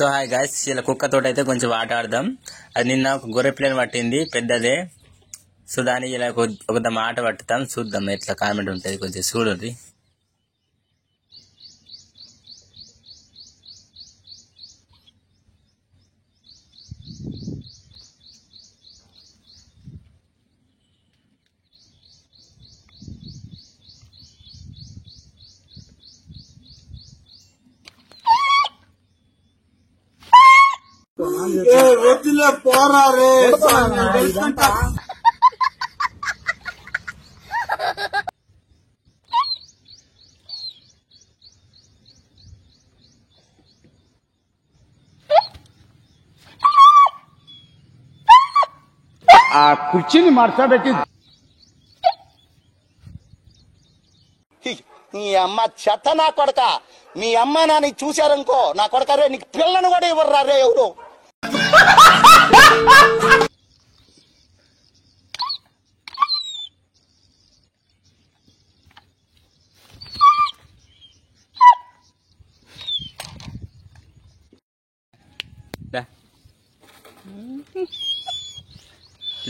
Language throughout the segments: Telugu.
సో హాయ్ గాయ్స్, ఇలా కుక్కతోటి అయితే కొంచెం ఆట ఆడదాం. అది నిన్న ఒక గొర్రె పిల్లని పట్టింది, పెద్దదే. సో దాన్ని ఇలా ఒక ఆట పట్టుతాం, చూద్దాం ఎట్లా కామెంట్ ఉంటుంది, కొంచెం చూడండి. వదిలే పోరా రే ఆ కుర్చీని మార్చబెట్టి నీ అమ్మ చెత్త నా కొడక. మీ అమ్మ నాని చూశారనుకో నా కొడక రే, నీకు పిల్లను కూడా ఇవ్వరు రే ఎవరు.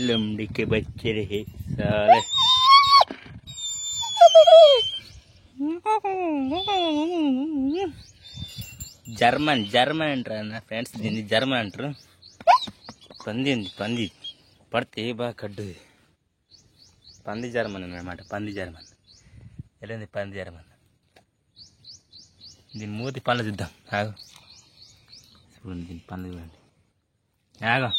लुमड़ी के बच्चे रहे साले. జర్మన్ అంటారు నా ఫ్రెండ్స్, దీన్ని జర్మన్ అంటారు. పంది పడితే బాగా కడ్డుది. పంది జర్మన్ అన్నమాట, పంది జర్మన్. ఎలాంది పంది జర్మన్? దీని మూతి పనులు చూద్దాం. ఆగు, చూడండి దీని పనులు చూడండి. ఆగో